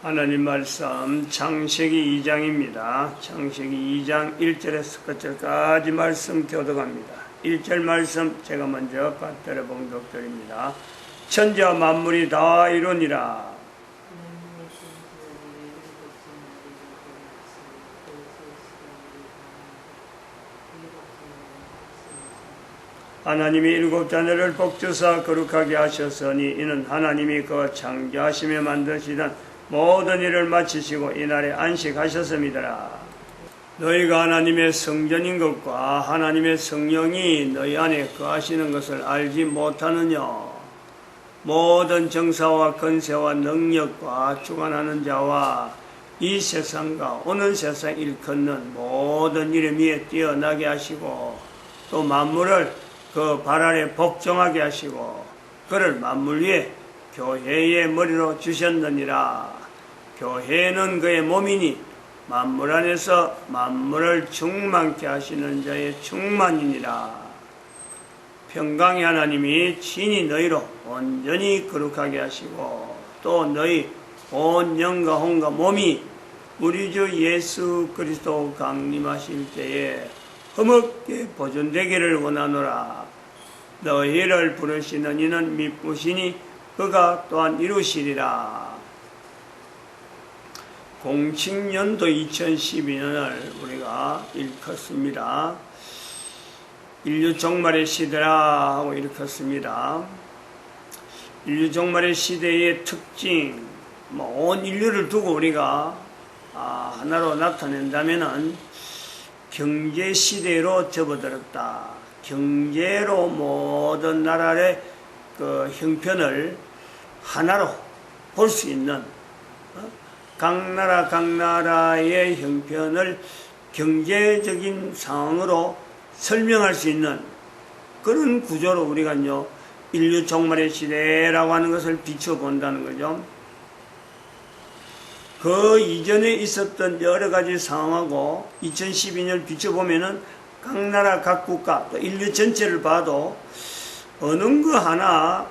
하나님 말씀 창세기 2장입니다. 창세기 2장 1절에서 끝절까지 말씀 교독합니다. 1절 말씀 제가 먼저 받들어 봉독드립니다. 천지와 만물이 다 이루니라. 하나님이 일곱 자녀를 복주사 거룩하게 하셨으니 이는 하나님이 그 창조하시며 만드시던 모든 일을 마치시고 이날에 안식하셨음이더라. 너희가 하나님의 성전인 것과 하나님의 성령이 너희 안에 거하시는 것을 알지 못하느냐. 모든 정사와 권세와 능력과 주관하는 자와 이 세상과 오는 세상 일컫는 모든 이름 위에 뛰어나게 하시고 또 만물을 그 발 아래 복종하게 하시고 그를 만물 위에 교회의 머리로 주셨느니라. 교회는 그의 몸이니 만물 안에서 만물을 충만케 하시는 자의 충만이니라. 평강의 하나님이 친히 너희로 온전히 거룩하게 하시고 또 너희 온 영과 혼과 몸이 우리 주 예수 그리스도 강림하실 때에 흠없게 보존되기를 원하노라. 너희를 부르시는 이는 미쁘시니 그가 또한 이루시리라. 공칙년도 2012년을 우리가 일컫습니다. 인류 종말의 시대라 하고 일컫습니다. 인류 종말의 시대의 특징, 온 인류를 두고 우리가 하나로 나타낸다면은 경제 시대로 접어들었다. 경제로 모든 나라의 그 형편을 하나로 볼 수 있는 각 나라의 형편을 경제적인 상황으로 설명할 수 있는 그런 구조로 우리가요 인류 종말의 시대라고 하는 것을 비춰본다는 거죠. 그 이전에 있었던 여러 가지 상황하고 2012년을 비춰보면은 각 나라, 각 국가, 또 인류 전체를 봐도 어느 거 하나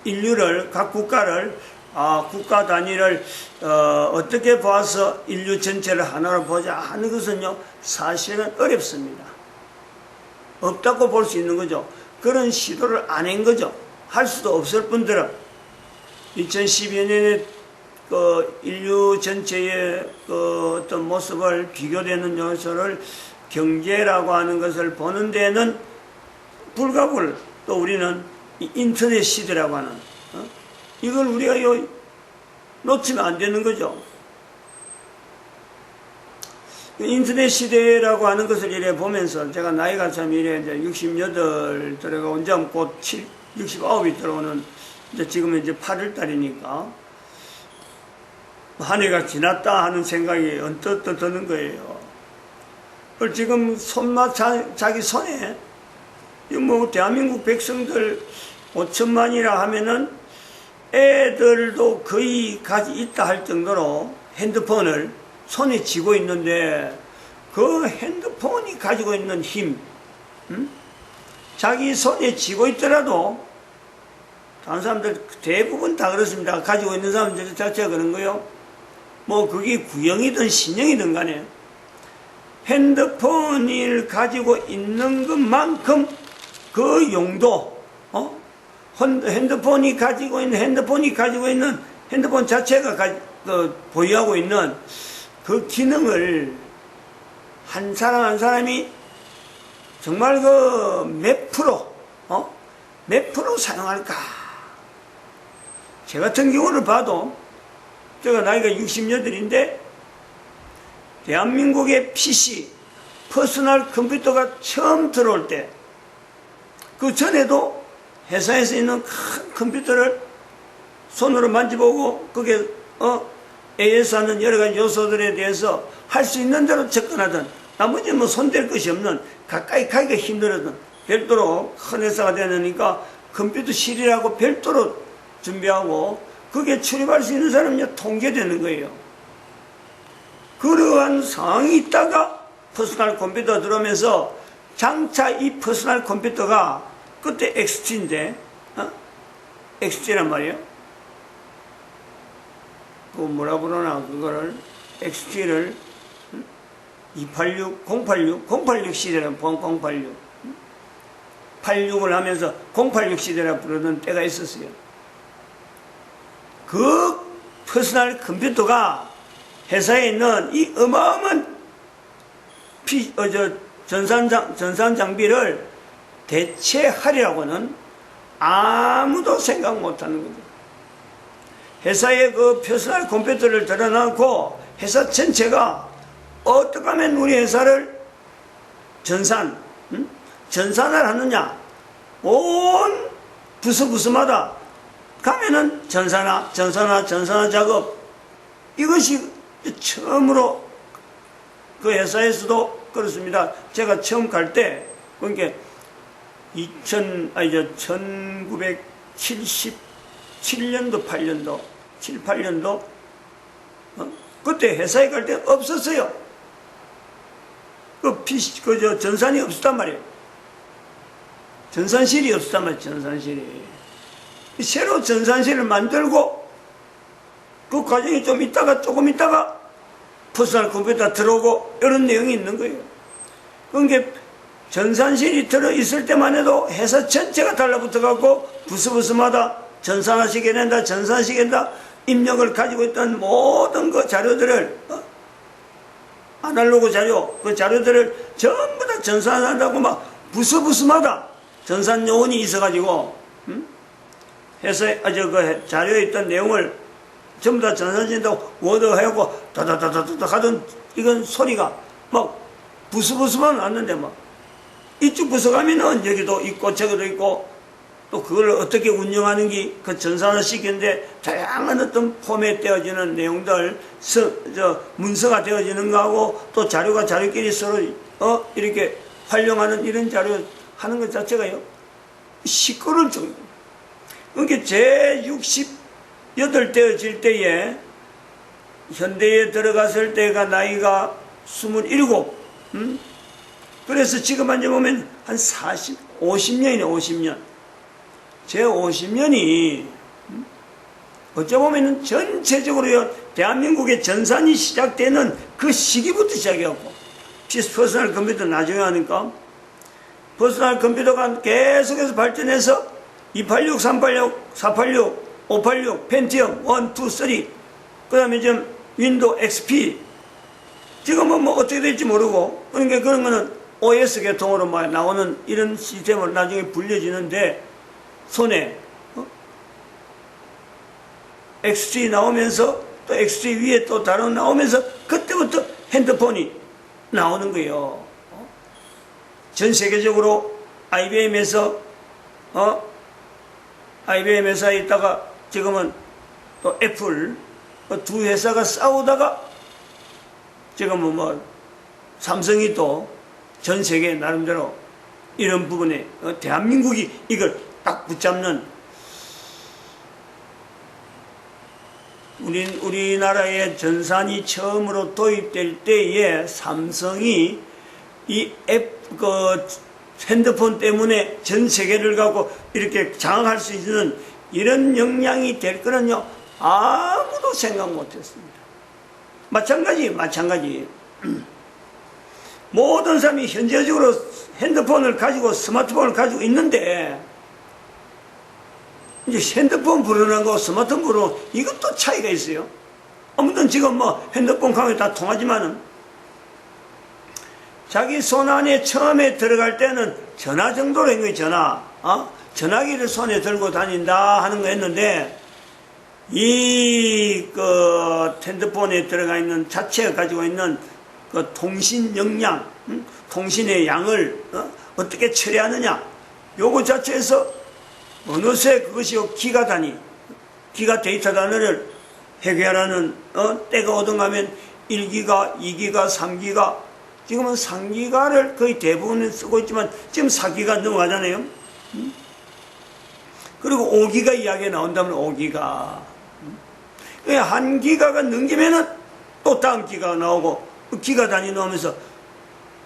인류를, 각 국가를, 국가 단위를 어떻게 봐서 인류 전체를 하나로 보자 하는 것은요, 사실은 어렵습니다. 없다고 볼 수 있는 거죠. 그런 시도를 안 한 거죠. 할 수도 없을 뿐더러 2012년에 그 인류 전체의 그 어떤 모습을 비교되는 요소를 경제라고 하는 것을 보는 데는 불가불 또 우리는 인터넷 시대라고 하는 이걸 우리가 놓치면 안 되는 거죠. 인터넷 시대라고 하는 것을 이래 보면서 제가 나이가 참 이래 이제 68 들어가고 이제 곧 69이 들어오는 이제 지금은 이제 8월 달이니까 한 해가 지났다 하는 생각이 언뜻 드는 거예요. 지금 자기 손에 뭐 대한민국 백성들 5천만이라 하면은 애들도 거의 가지고 있다 할 정도로 핸드폰을 손에 쥐고 있는데 그 핸드폰이 가지고 있는 힘, 자기 손에 쥐고 있더라도 다른 사람들 대부분 다 그렇습니다. 가지고 있는 사람들 자체가 그런 거요. 뭐 그게 구형이든 신형이든 간에 핸드폰을 가지고 있는 것만큼 그 용도, 핸드폰이 가지고 있는 핸드폰 자체가 보유하고 있는 그 기능을 한 사람 한 사람이 정말 그 몇 프로 사용할까? 제 같은 경우를 봐도 제가 나이가 68인데 대한민국의 PC, 퍼스널 컴퓨터가 처음 들어올 때 그 전에도 회사에서 있는 큰 컴퓨터를 손으로 만져보고 그게 AS하는 여러 가지 요소들에 대해서 할 수 있는 대로 접근하던 나머지 뭐 손댈 것이 없는 가까이 가기가 힘들었던 별도로 큰 회사가 되니까 컴퓨터실이라고 별도로 준비하고 그게 출입할 수 있는 사람이 통제되는 거예요. 그러한 상황이 있다가 퍼스널 컴퓨터 들어오면서 장차 이 퍼스널 컴퓨터가 그때 XT인데 XT란 말이에요. 그 뭐라 그러나 그거를 XT를 286, 086 시대라는 086 86을 하면서 086 시대라 부르던 때가 있었어요. 그 퍼스널 컴퓨터가 회사에 있는 이 어마어마한 전산 장비를 대체하리라고는 아무도 생각 못하는 거죠. 회사에 그 퍼스널 컴퓨터를 들어놓고 회사 전체가 어떻게 하면 우리 회사를 전산을 하느냐, 온 부서마다 가면은 전산화 작업, 이것이 처음으로 그 회사에서도 그렇습니다. 제가 처음 갈 때, 그러니까 1977년도, 8년도, 7, 8년도, 그때 회사에 갈 때 없었어요. 전산이 없었단 말이에요. 전산실이 없었단 말이에요, 전산실이. 새로 전산실을 만들고, 그 과정이 조금 있다가, 퍼스널 컴퓨터 들어오고, 이런 내용이 있는 거예요. 그러니까, 전산실이 들어있을 때만 해도 회사 전체가 달라붙어갖고, 부서마다 전산화시켜야 된다, 입력을 가지고 있던 모든 그 자료들을, 아날로그 자료, 그 자료들을 전부 다 전산한다고 막 부서마다 전산 요원이 있어가지고, 회사에, 그 자료에 있던 내용을 전부 다 전산진다고 워드하고 다다다다다 하던 이건 소리가 막 부서만 났는데 막 이쪽 부서 가면은 여기도 있고 저기도 있고 또 그걸 어떻게 운영하는지 그 전산을 시키는데 다양한 어떤 포맷 되어지는 내용들, 문서가 되어지는 거하고 또 자료가 자료끼리 서로, 이렇게 활용하는 이런 자료 하는 것 자체가요, 시끄러울 정도. 그러니까 제 68되어질 때에, 현대에 들어갔을 때가 나이가 27, 그래서 지금 앉아 보면 한 50년이네, 50년. 제 50년이 어쩌 보면은 전체적으로 대한민국의 전산이 시작되는 그 시기부터 시작해갖고, 퍼스널 컴퓨터 나중에 하니까, 퍼스널 컴퓨터가 계속해서 발전해서 286, 386, 486, 586, 펜티엄 1, 2, 3, 그 다음에 지금 윈도우 XP, 지금은 뭐 어떻게 될지 모르고, 그러니까 그런 거는 OS 계통으로 막 나오는 이런 시스템을 나중에 불려지는데, 손에 XT 나오면서 또 XT 위에 또 다른 나오면서 그때부터 핸드폰이 나오는 거예요. 전 세계적으로 IBM에서 IBM 회사에 있다가 지금은 또 애플 두 회사가 싸우다가 지금은 뭐 삼성이 또 전 세계 나름대로 이런 부분에 대한민국이 이걸 딱 붙잡는, 우리나라에 전산이 처음으로 도입될 때에 삼성이 핸드폰 때문에 전 세계를 갖고 이렇게 장악할 수 있는 이런 역량이 될 거는요, 아무도 생각 못했습니다. 마찬가지. 모든 사람이 현재적으로 핸드폰을 가지고, 스마트폰을 가지고 있는데, 이제 핸드폰 부르는 거, 스마트폰 부르는 거, 이것도 차이가 있어요. 아무튼 지금 뭐 핸드폰 가면 다 통하지만은, 자기 손 안에 처음에 들어갈 때는 전화 정도로 한 거예요, 전화. 전화기를 손에 들고 다닌다 하는 거였는데, 핸드폰에 들어가 있는, 자체가 가지고 있는 그 통신 역량, 통신의 양을 어떻게 처리하느냐, 요거 자체에서 어느새 그것이 기가 데이터 단위를 해결하는 때가 오던가 하면 1기가, 2기가, 3기가, 지금은 3기가를 거의 대부분 쓰고 있지만 지금 4기가 넘어가잖아요. 그리고 5기가 이야기가 나온다면 5기가. 1기가가 넘기면은 또 다음 기가가 나오고, 기가 단위 나오면서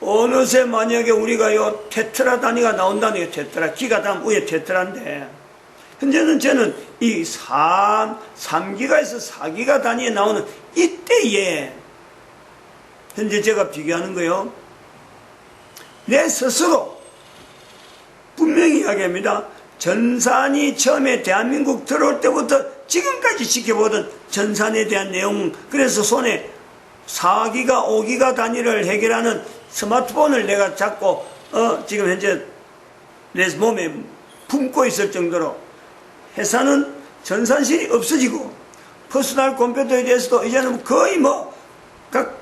어느새 만약에 우리가 테트라 단위가 나온다는 게 테트라, 기가 다음 위에 테트라인데, 현재는 저는 이 3기가에서 4기가 단위에 나오는 이때에 현재 제가 비교하는 거요. 내 스스로 분명히 이야기합니다. 전산이 처음에 대한민국 들어올 때부터 지금까지 지켜보던 전산에 대한 내용, 그래서 손에 4기가, 5기가 단위를 해결하는 스마트폰을 내가 잡고 지금 현재 내 몸에 품고 있을 정도로 회사는 전산실이 없어지고 퍼스널 컴퓨터에 대해서도 이제는 거의 뭐 각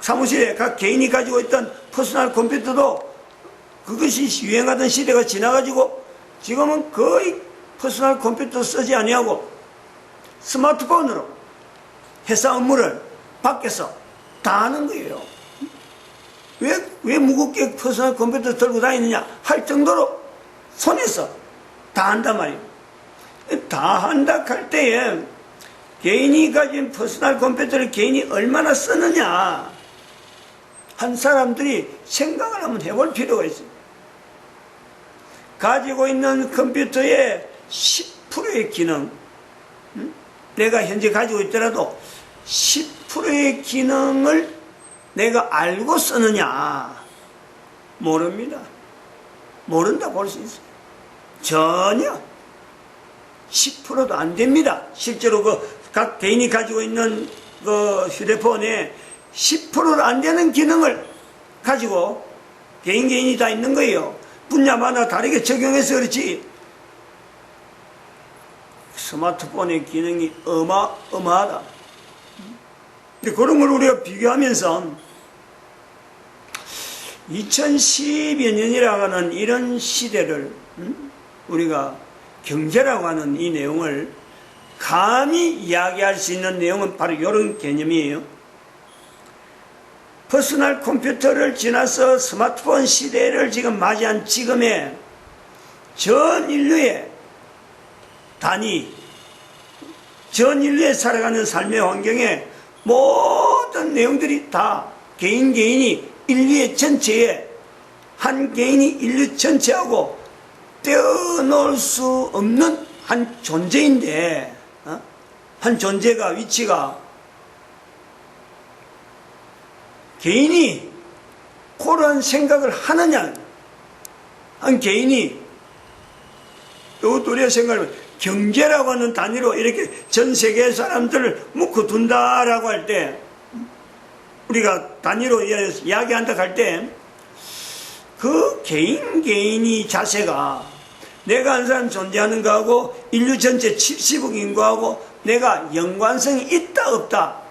사무실에 각 개인이 가지고 있던 퍼스널 컴퓨터도 그것이 유행하던 시대가 지나가지고 지금은 거의 퍼스널 컴퓨터 쓰지 아니하고 스마트폰으로 회사 업무를 밖에서 다 하는 거예요. 왜 무겁게 퍼스널 컴퓨터 들고 다니느냐 할 정도로 손에서 다 한단 말이에요. 다 한다 할 때에 개인이 가진 퍼스널 컴퓨터를 개인이 얼마나 쓰느냐 한 사람들이 생각을 한번 해볼 필요가 있어요. 가지고 있는 컴퓨터의 10%의 기능, 내가 현재 가지고 있더라도 10%의 기능을 내가 알고 쓰느냐 모릅니다. 모른다 볼 수 있어요. 전혀 10%도 안 됩니다. 실제로 각 개인이 가지고 있는 그 휴대폰에 10%도 안 되는 기능을 가지고 개인이 다 있는 거예요. 분야마다 다르게 적용해서 그렇지 스마트폰의 기능이 어마어마하다. 근데 그런 걸 우리가 비교하면서 2012여 년이라고 하는 이런 시대를 우리가 경제라고 하는 이 내용을 감히 이야기할 수 있는 내용은 바로 이런 개념이에요. 퍼스널 컴퓨터를 지나서 스마트폰 시대를 지금 맞이한 지금의 전 인류의 단위, 전 인류의 살아가는 삶의 환경에 모든 내용들이 다 개인이 인류의 전체에 한 개인이 인류 전체하고 떼어놓을 수 없는 한 존재인데 한 존재가 위치가 개인이 그런 생각을 하느냐 한 개인이 우리가 생각하면 경제라고 하는 단위로 이렇게 전 세계 사람들을 묶어둔다라고 할 때 우리가 단위로 이야기한다 할 때 그 개인이 자세가 내가 한 사람 존재하는 거하고 인류 전체 70억 인구하고 내가 연관성이 있다 없다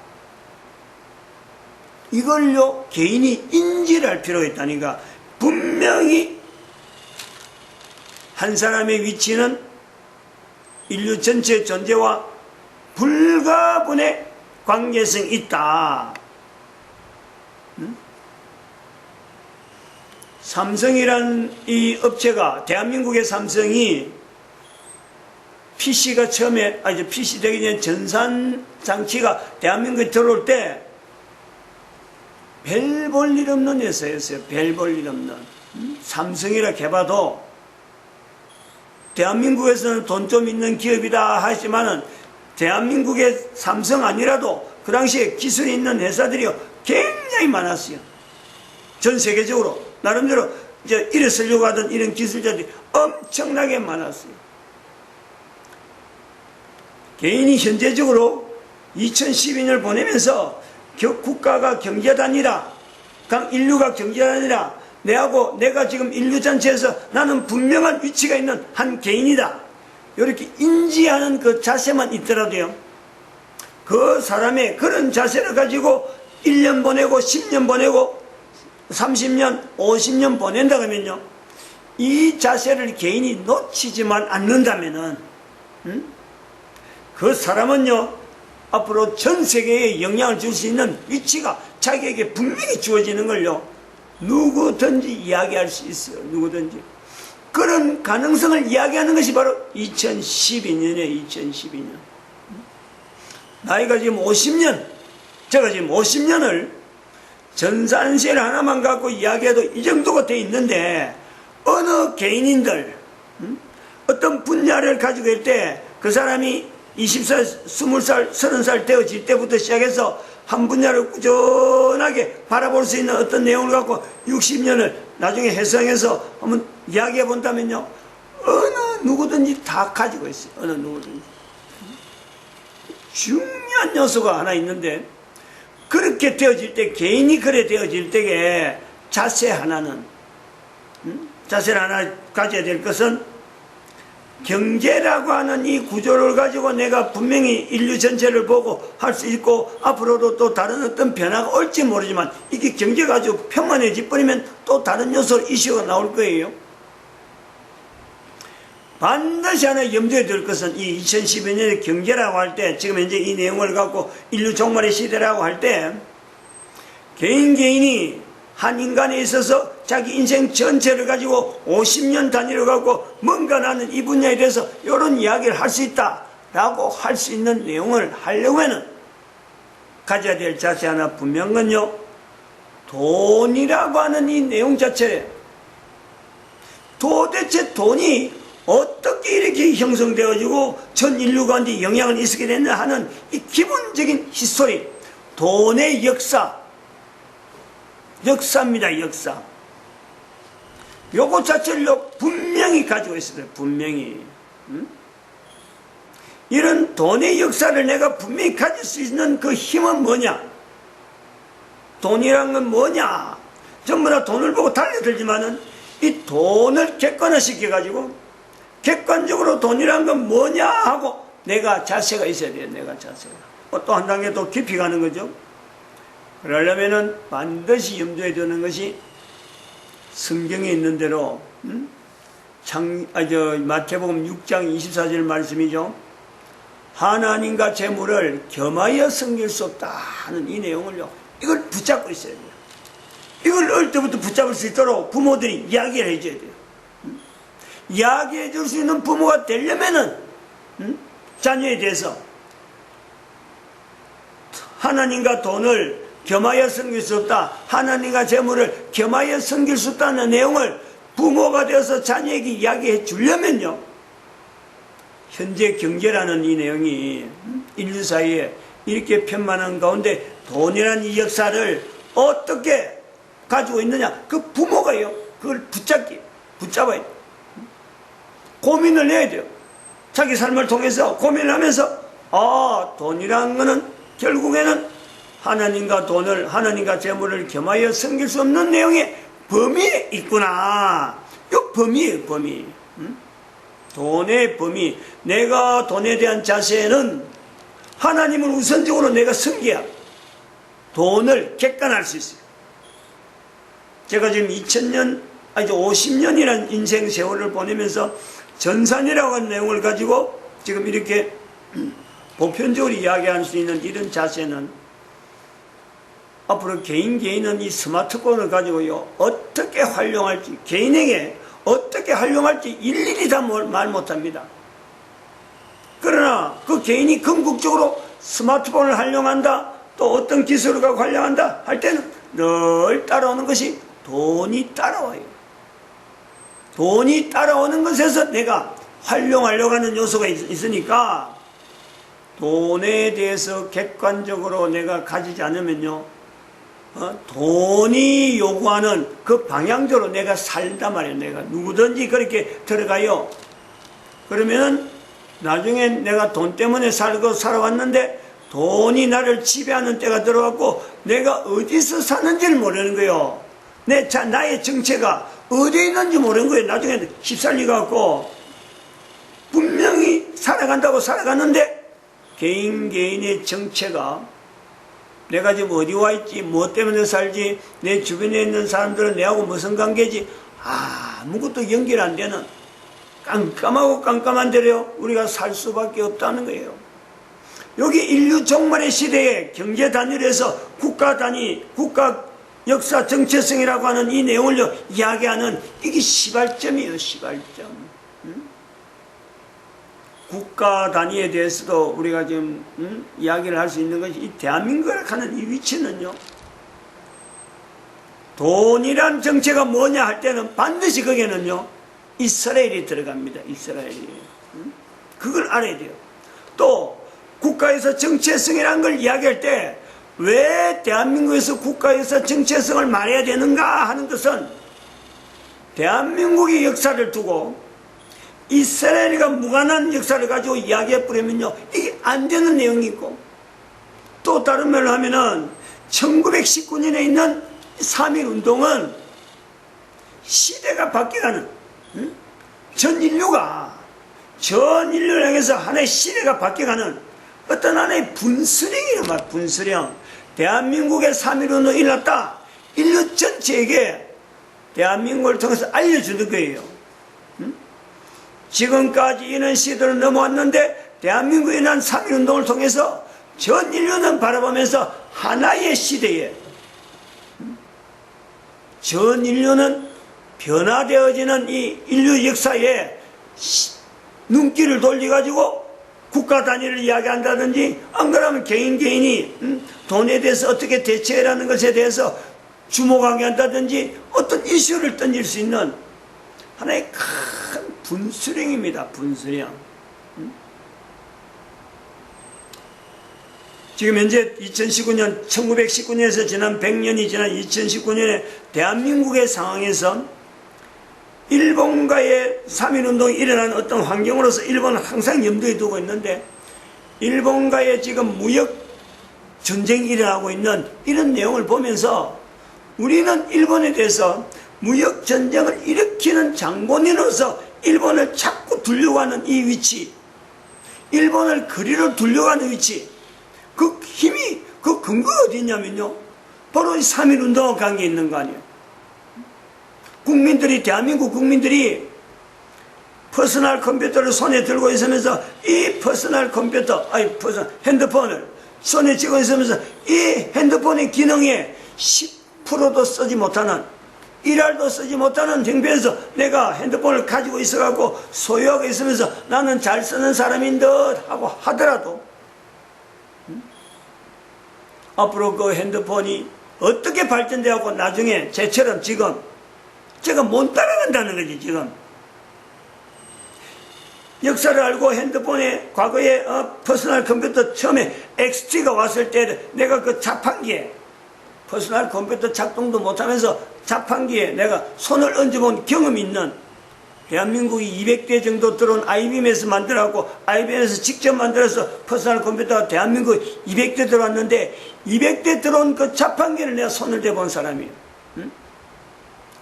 이걸요 개인이 인지를 할 필요가 있다니까. 분명히 한 사람의 위치는 인류 전체 존재와 불가분의 관계성이 있다. 삼성이란 이 업체가 대한민국의 삼성이 PC가 처음에 이제 PC 되기 전에 전산 장치가 대한민국에 들어올 때 별 볼 일 없는 회사였어요. 별 볼 일 없는. 삼성이라 개봐도 대한민국에서는 돈 좀 있는 기업이다 하지만은 대한민국의 삼성 아니라도 그 당시에 기술이 있는 회사들이 굉장히 많았어요. 전 세계적으로 나름대로 이제 일에 쓰려고 하던 이런 기술자들이 엄청나게 많았어요. 개인이 현재적으로 2012년을 보내면서 국가가 경제단이라 인류가 경제단이라 내가 지금 인류 전체에서 나는 분명한 위치가 있는 한 개인이다 이렇게 인지하는 그 자세만 있더라도요 그 사람의 그런 자세를 가지고 1년 보내고 10년 보내고 30년 50년 보낸다 그러면요 이 자세를 개인이 놓치지만 않는다면은 그 사람은요 앞으로 전 세계에 영향을 줄 수 있는 위치가 자기에게 분명히 주어지는 걸요 누구든지 이야기할 수 있어요. 누구든지 그런 가능성을 이야기하는 것이 바로 2012년이에요. 2012년 나이가 지금 50년 제가 지금 50년을 전산실 하나만 갖고 이야기해도 이 정도가 돼 있는데 어느 개인인들 어떤 분야를 가지고 있을 때 그 사람이 20살, 20살, 30살 되어질 때부터 시작해서 한 분야를 꾸준하게 바라볼 수 있는 어떤 내용을 갖고 60년을 나중에 해석해서 한번 이야기해 본다면요, 어느 누구든지 다 가지고 있어요. 어느 누구든지. 중요한 요소가 하나 있는데, 그렇게 되어질 때, 개인이 그래 되어질 때에 자세 하나는, 자세를 하나 가져야 될 것은, 경제라고 하는 이 구조를 가지고 내가 분명히 인류 전체를 보고 할 수 있고, 앞으로도 또 다른 어떤 변화가 올지 모르지만, 이게 경제가 아주 평안해져 버리면 또 다른 요소, 이슈가 나올 거예요. 반드시 하나 염두에 둘 것은, 이 2012년의 경제라고 할 때, 지금 현재 이 내용을 갖고 인류 종말의 시대라고 할 때, 개인이 한 인간에 있어서 자기 인생 전체를 가지고 50년 단위로 갖고 뭔가 나는 이 분야에 대해서 이런 이야기를 할 수 있다 라고 할 수 있는 내용을 하려면 가져야 될 자세 하나 분명한 건요, 돈이라고 하는 이 내용 자체에 도대체 돈이 어떻게 이렇게 형성되어지고 전 인류가한테 영향을 있게 됐나 하는 이 기본적인 히스토리, 돈의 역사입니다. 역사. 요거 자체를 분명히 가지고 있어요. 분명히. 이런 돈의 역사를 내가 분명히 가질 수 있는 그 힘은 뭐냐? 돈이란 건 뭐냐? 전부 다 돈을 보고 달려들지만은 이 돈을 객관화시켜가지고 객관적으로 돈이란 건 뭐냐 하고 내가 자세가 있어야 돼요. 내가 자세가. 또 한 단계 더 깊이 가는 거죠. 그러려면은 반드시 염두에 두는 것이 성경에 있는 대로 마태복음 6장 24절 말씀이죠. 하나님과 재물을 겸하여 섬길 수 없다 하는 이 내용을요, 이걸 붙잡고 있어야 돼요. 이걸 어릴 때부터 붙잡을 수 있도록 부모들이 이야기를 해줘야 돼요. 이야기해 줄 수 있는 부모가 되려면은 자녀에 대해서 하나님과 돈을 겸하여 섬길 수 없다, 하나님과 재물을 겸하여 섬길 수 없다는 내용을 부모가 되어서 자녀에게 이야기해 주려면요, 현재 경제라는 이 내용이 인류 사이에 이렇게 편만한 가운데 돈이라는 이 역사를 어떻게 가지고 있느냐, 그 부모가요, 그걸 붙잡아야 돼요. 고민을 해야 돼요. 자기 삶을 통해서 고민을 하면서, 돈이라는 거는 결국에는 하나님과 돈을, 하나님과 재물을 겸하여 섬길 수 없는 내용의 범위에 있구나. 이 범위예요, 범위. 돈의 범위. 내가 돈에 대한 자세는 하나님을 우선적으로 내가 섬겨야 돈을 객관할 수 있어요. 제가 지금 50년이라는 인생 세월을 보내면서 전산이라고 하는 내용을 가지고 지금 이렇게 보편적으로 이야기할 수 있는 이런 자세는, 앞으로 개인은 이 스마트폰을 가지고요, 어떻게 활용할지, 개인에게 어떻게 활용할지 일일이 다 말 못합니다. 그러나 그 개인이 궁극적으로 스마트폰을 활용한다, 또 어떤 기술을 갖고 활용한다 할 때는 늘 따라오는 것이 돈이 따라와요. 돈이 따라오는 것에서 내가 활용하려고 하는 요소가 있으니까, 돈에 대해서 객관적으로 내가 가지지 않으면요, 돈이 요구하는 그 방향대로 내가 살단 말이에요. 내가 누구든지 그렇게 들어가요. 그러면 나중에 내가 돈 때문에 살아왔는데 돈이 나를 지배하는 때가 들어왔고, 내가 어디서 사는지를 모르는 거예요. 나의 정체가 어디에 있는지 모르는 거예요. 나중에 휩쓸리가 갖고 분명히 살아간다고 살아갔는데, 개인의 정체가 내가 지금 어디 와 있지, 뭐 때문에 살지, 내 주변에 있는 사람들은 내하고 무슨 관계지, 아무것도 연결 안 되는 깜깜한 대로 우리가 살 수밖에 없다는 거예요. 여기 인류 종말의 시대에 경제 단위에서 국가 단위, 국가 역사 정체성이라고 하는 이 내용을 이야기하는 이게 시발점이에요. 시발점. 국가 단위에 대해서도 우리가 지금 이야기를 할 수 있는 것이, 이 대한민국을 하는 이 위치는요, 돈이란 정체가 뭐냐 할 때는 반드시 거기에는요, 이스라엘이 들어갑니다. 이스라엘이. 그걸 알아야 돼요. 또 국가에서 정체성이라는 걸 이야기할 때 왜 대한민국에서 국가에서 정체성을 말해야 되는가 하는 것은 대한민국의 역사를 두고 이스라엘과 무관한 역사를 가지고 이야기해버리면요, 이게 안 되는 내용이 있고, 또 다른 말로 하면은 1919년에 있는 3.1운동은 시대가 바뀌어가는, 전 인류를 향해서 하나의 시대가 바뀌어가는 어떤 하나의 분수령이란 말이야. 분수령. 대한민국의 3.1운동이 일어났다. 인류 전체에게 대한민국을 통해서 알려주는 거예요. 지금까지 이런 시대를 넘어왔는데 대한민국에 일어난 3.1운동을 통해서 전 인류는 바라보면서 하나의 시대에 전 인류는 변화되어지는 이 인류 역사에 눈길을 돌려가지고 국가 단위를 이야기한다든지, 안 그러면 개인이 돈에 대해서 어떻게 대처해라는 것에 대해서 주목하게 한다든지 어떤 이슈를 던질 수 있는 하나의 큰 분수령입니다. 분수령. 지금 현재 2019년, 1919년에서 지난 100년이 지난 2019년에 대한민국의 상황에서 일본과의 3.1운동이 일어난 어떤 환경으로서 일본은 항상 염두에 두고 있는데, 일본과의 지금 무역 전쟁이 일어나고 있는 이런 내용을 보면서 우리는 일본에 대해서 무역 전쟁을 일으키는 장본인으로서 일본을 자꾸 두려고 하는 이 위치, 일본을 그리로 두려고 하는 위치, 그 힘이, 그 근거가 어디 있냐면요, 바로 이 3.1운동과 관계 있는 거 아니에요. 국민들이, 대한민국 국민들이 퍼스널 컴퓨터를 손에 들고 있으면서 이 퍼스널 컴퓨터, 핸드폰을 손에 쥐고 있으면서 이 핸드폰의 기능에 10%도 쓰지 못하는, 1알도 쓰지 못하는 형편에서 내가 핸드폰을 가지고 있어갖고 소유하고 있으면서 나는 잘 쓰는 사람인 듯 하고 하더라도 앞으로 그 핸드폰이 어떻게 발전되어갖고 나중에 쟤처럼 지금 제가 못 따라간다는 거지. 지금 역사를 알고 핸드폰에 과거에 퍼스널 컴퓨터 처음에 XT가 왔을 때 내가 그 자판기에 퍼스널 컴퓨터 작동도 못하면서 자판기에 내가 손을 얹어본 경험이 있는, 대한민국이 200대 정도 들어온 IBM에서 만들어갖고 IBM에서 직접 만들어서 퍼스널 컴퓨터가 대한민국 200대 들어왔는데 200대 들어온 그 자판기를 내가 손을 대본 사람이에요.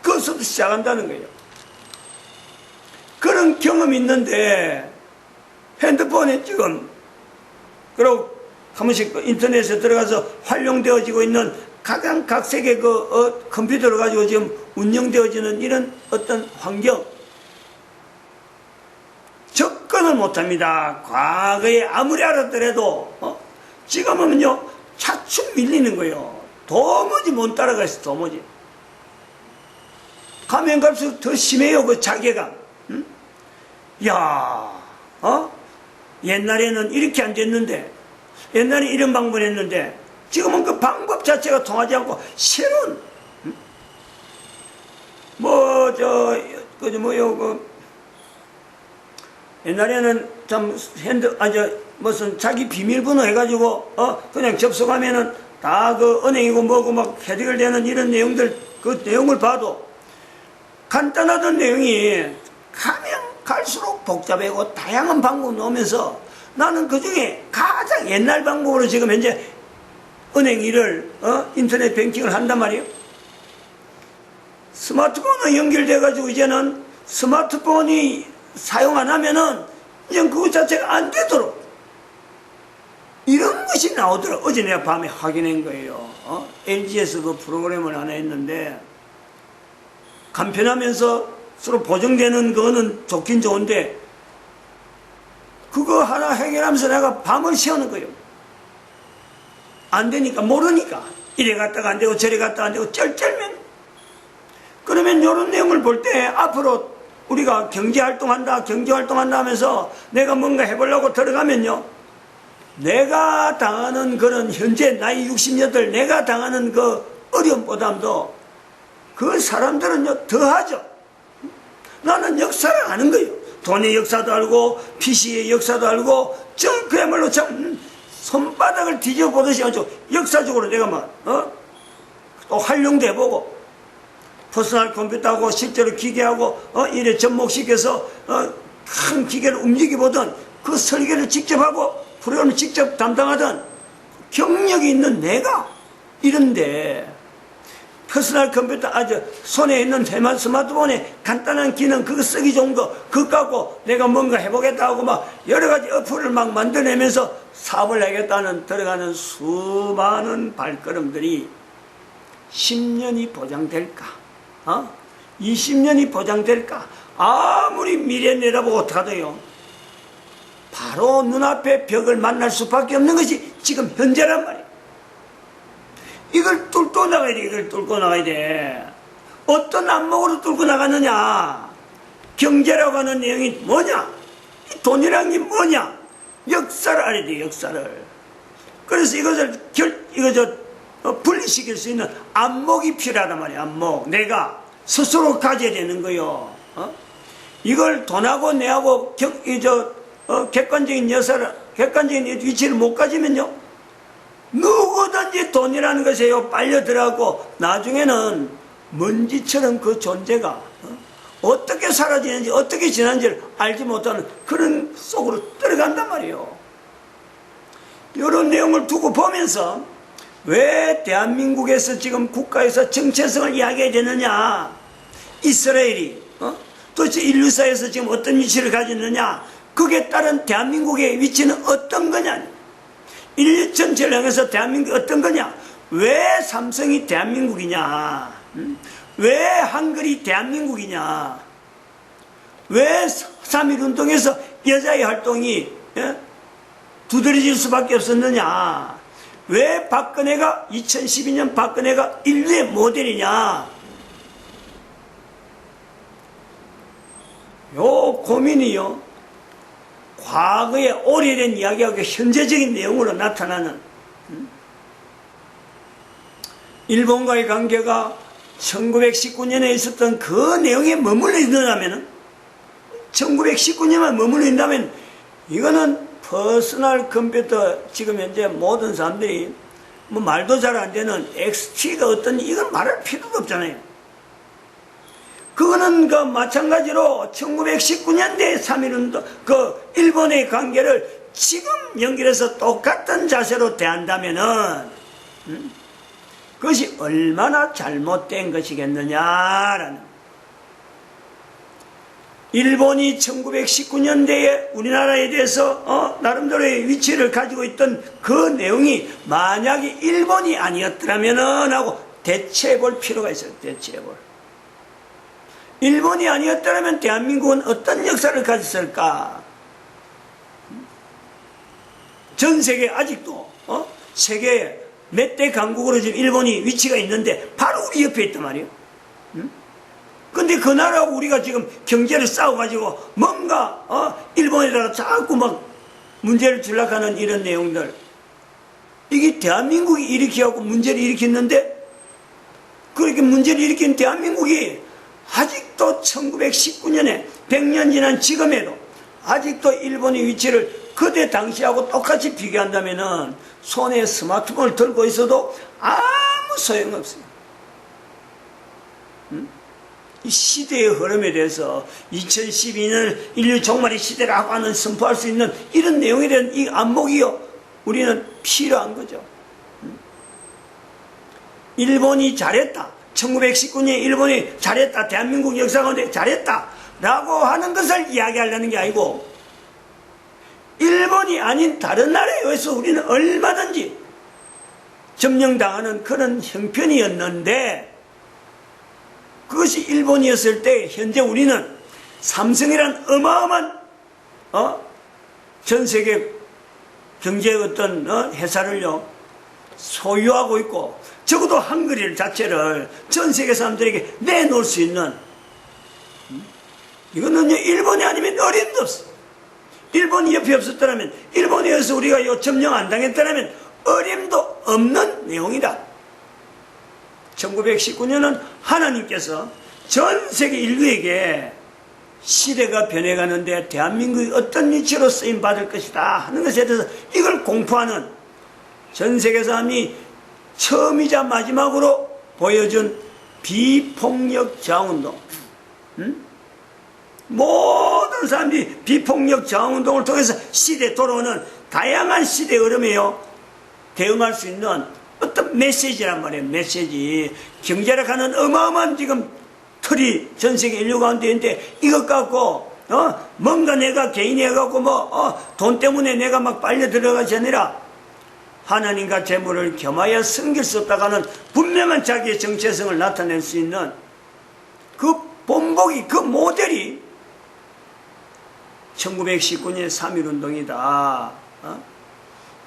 그것부터 시작한다는 거예요. 그런 경험이 있는데 핸드폰에 지금, 그리고 한 번씩 인터넷에 들어가서 활용되어지고 있는 가장 각색의 그 컴퓨터를 가지고 지금 운영되어지는 이런 어떤 환경, 접근을 못합니다. 과거에 아무리 알았더라도 지금은요 차츰 밀리는 거예요. 도무지 못 따라가겠어. 도무지. 가면 갈수록 더 심해요. 그 자괴감. 야, 옛날에는 이렇게 안 됐는데, 옛날에 이런 방법을 했는데 지금은 그 방법 자체가 통하지 않고 새로운 옛날에는 참 무슨 자기 비밀번호 해가지고 그냥 접속하면은 다 그 은행이고 뭐고 막 해결되는 이런 내용들, 그 내용을 봐도 간단하던 내용이 가면 갈수록 복잡하고 다양한 방법을 넣으면서 나는 그 중에 가장 옛날 방법으로 지금 현재 은행 일을 인터넷 뱅킹을 한단 말이에요. 스마트폰에 연결돼가지고 이제는 스마트폰이 사용 안 하면은 이제 그것 자체가 안 되도록 이런 것이 나오더라. 어제 내가 밤에 확인한 거예요. LG에서 그 프로그램을 하나 했는데 간편하면서 서로 보정되는 거는 좋긴 좋은데 그거 하나 해결하면서 내가 밤을 새우는 거예요. 안 되니까, 모르니까. 이래 갔다가 안 되고 저래 갔다가 안 되고 쩔쩔면. 그러면 이런 내용을 볼 때 앞으로 우리가 경제활동한다 하면서 내가 뭔가 해보려고 들어가면요, 내가 당하는 그런 현재 나이 68 내가 당하는 그 어려움보다도 그 사람들은요 더하죠. 나는 역사를 아는 거예요. 돈의 역사도 알고 PC의 역사도 알고 그야말로 참 손바닥을 뒤져보듯이 아주 역사적으로 내가 또 활용도 해보고 퍼스널 컴퓨터하고 실제로 기계하고 이래 접목시켜서 큰 기계를 움직여보던 그 설계를 직접 하고 프로그램을 직접 담당하던 경력이 있는 내가 이런데 퍼스널 컴퓨터 아주 손에 있는 스마트폰에 간단한 기능 그거 쓰기 좋은 거 그거 갖고 내가 뭔가 해보겠다 하고 막 여러 가지 어플을 막 만들어내면서 사업을 하겠다는 들어가는 수많은 발걸음들이 10년이 보장될까? 20년이 보장될까? 아무리 미래 내다보고 가도요. 바로 눈앞에 벽을 만날 수밖에 없는 것이 지금 현재란 말이에요. 이걸 뚫고 나가야 돼. 이걸 뚫고 나가야 돼. 어떤 안목으로 뚫고 나가느냐? 경제라고 하는 내용이 뭐냐? 돈이라는 게 뭐냐? 역사를 알아야 돼. 역사를. 그래서 이것을 분리시킬 수 있는 안목이 필요하단 말이야. 안목. 내가 스스로 가져야 되는 거요. 이걸 돈하고 내하고 객관적인 위치를 못 가지면요. 누구든지 돈이라는 것에요 빨려 들어가고 나중에는 먼지처럼 그 존재가 어떻게 사라지는지 어떻게 지나는지를 알지 못하는 그런 속으로 들어간단 말이에요. 이런 내용을 두고 보면서 왜 대한민국에서 지금 국가에서 정체성을 이야기해야 되느냐, 이스라엘이 도대체 인류사에서 지금 어떤 위치를 가졌느냐, 그에 따른 대한민국의 위치는 어떤 거냐, 인류 전체를 향해서 대한민국이 어떤 거냐, 왜 삼성이 대한민국이냐, 왜 한글이 대한민국이냐, 왜 3.1운동에서 여자의 활동이 두드러질 수밖에 없었느냐, 왜 박근혜가 2012년 박근혜가 인류의 모델이냐, 요 고민이요 과거의 오래된 이야기하고 현재적인 내용으로 나타나는 일본과의 관계가 1919년에 있었던 그 내용에 머물러 있느냐면 1919년만 머물러 있다면 이거는 퍼스널 컴퓨터 지금 현재 모든 사람들이 뭐 말도 잘 안 되는 XT가 어떤 이건 말할 필요도 없잖아요. 그거는 그 마찬가지로 1919년대 3.1운동 그 일본의 관계를 지금 연결해서 똑같은 자세로 대한다면은 그것이 얼마나 잘못된 것이겠느냐라는. 일본이 1919년대에 우리나라에 대해서 나름대로의 위치를 가지고 있던 그 내용이 만약에 일본이 아니었더라면은 하고 대체해 볼 필요가 있어요. 대체해 볼. 일본이 아니었더라면 대한민국은 어떤 역사를 가졌을까? 전 세계 아직도 세계 몇 대 강국으로 지금 일본이 위치가 있는데 바로 우리 옆에 있단 말이에요. 근데 그 나라하고 우리가 지금 경제를 싸워가지고 뭔가 일본에다가 자꾸 막 문제를 줄락하는 이런 내용들, 이게 대한민국이 일으키고 문제를 일으켰는데 그렇게 문제를 일으킨 대한민국이 아직도 1919년에 100년 지난 지금에도 아직도 일본의 위치를 그때 당시하고 똑같이 비교한다면은 손에 스마트폰을 들고 있어도 아무 소용없어요. 이 시대의 흐름에 대해서 2012년 인류 종말의 시대라고 하는 선포할 수 있는 이런 내용에 대한 이 안목이요 우리는 필요한 거죠. 일본이 잘했다, 1919년에 일본이 잘했다, 대한민국 역사 가운데 잘했다 라고 하는 것을 이야기하려는 게 아니고 일본이 아닌 다른 나라에 의해서 우리는 얼마든지 점령당하는 그런 형편이었는데 그것이 일본이었을 때 현재 우리는 삼성이란 어마어마한 전 세계 경제 어떤 회사를요 소유하고 있고 적어도 한글 자체를 전 세계 사람들에게 내놓을 수 있는 이거는요 일본이 아니면 어림도 없어. 일본이 옆에 없었더라면 일본에 의해서 우리가 요 점령 안 당했더라면 어림도 없는 내용이다. 1919년은 하나님께서 전 세계 인류에게 시대가 변해가는데 대한민국이 어떤 위치로 쓰임 받을 것이다 하는 것에 대해서 이걸 공포하는 전 세계 사람이 처음이자 마지막으로 보여준 비폭력 저항운동. 모든 사람들이 비폭력 저항운동을 통해서 시대에 돌아오는 다양한 시대의 흐름에요 대응할 수 있는 어떤 메시지란 말이에요. 메시지. 경제력하는 어마어마한 지금 틀이 전 세계 인류 가운데 있는데 이것 갖고 뭔가 내가 개인이 해갖고 돈 때문에 내가 막 빨려 들어가지 아니라 하나님과 재물을 겸하여 섬길 수 없다고 하는 분명한 자기의 정체성을 나타낼 수 있는 그 본보기, 그 모델이 1919년 3.1운동이다.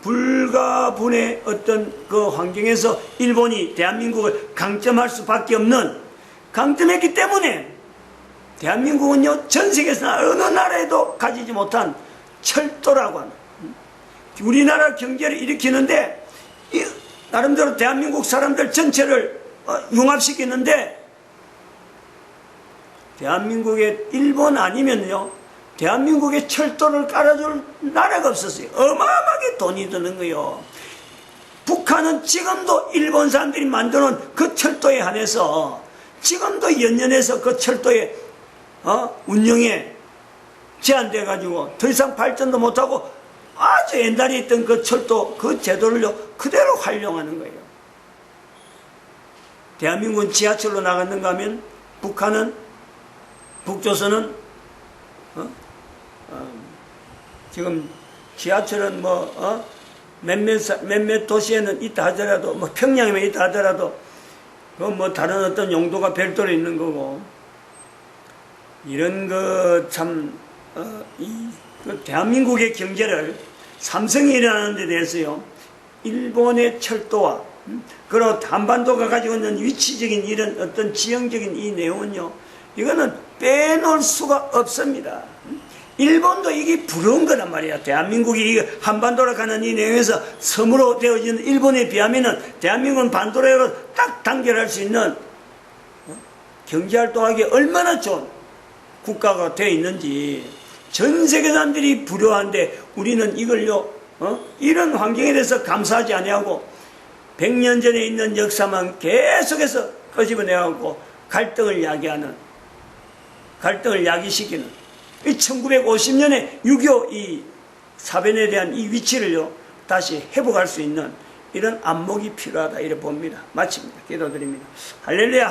불가분의 어떤 그 환경에서 일본이 대한민국을 강점할 수밖에 없는 강점했기 때문에 대한민국은요 전 세계에서 어느 나라에도 가지지 못한 철도라고 하는 우리나라 경제를 일으키는데 나름대로 대한민국 사람들 전체를 융합시키는데 대한민국에 일본 아니면요 대한민국에 철도를 깔아줄 나라가 없었어요. 어마어마하게 돈이 드는 거예요. 북한은 지금도 일본 사람들이 만드는 그 철도에 한해서 지금도 연연해서 그 철도의 운영에 제한돼 가지고 더 이상 발전도 못하고 아주 옛날에 있던 그 철도 그 제도를 그대로 활용하는 거예요. 대한민국은 지하철로 나갔는가 하면 북조선은 지금 지하철은 몇몇 도시에는 있다 하더라도 평양에만 있다 하더라도 그 다른 어떤 용도가 별도로 있는 거고 이런 거 참 대한민국의 경제를 삼성이 일어나는 데 대해서요 일본의 철도와 그리고 한반도가 가지고 있는 위치적인 이런 어떤 지형적인 이 내용은요 이거는 빼놓을 수가 없습니다. 일본도 이게 부러운 거란 말이야. 대한민국이 한반도로 가는 이 내용에서 섬으로 되어진 일본에 비하면은 대한민국은 반도로 딱 단결할 수 있는 경제활동하기 얼마나 좋은 국가가 되어 있는지 전 세계 사람들이 부러워하는데 우리는 이걸요 이런 환경에 대해서 감사하지 아니하고 100년 전에 있는 역사만 계속해서 끄집어내고 갈등을 야기시키는 1950년에 6.25 이 사변에 대한 이 위치를요 다시 회복할 수 있는 이런 안목이 필요하다 이렇게 봅니다. 마칩니다. 기도드립니다. 할렐루야.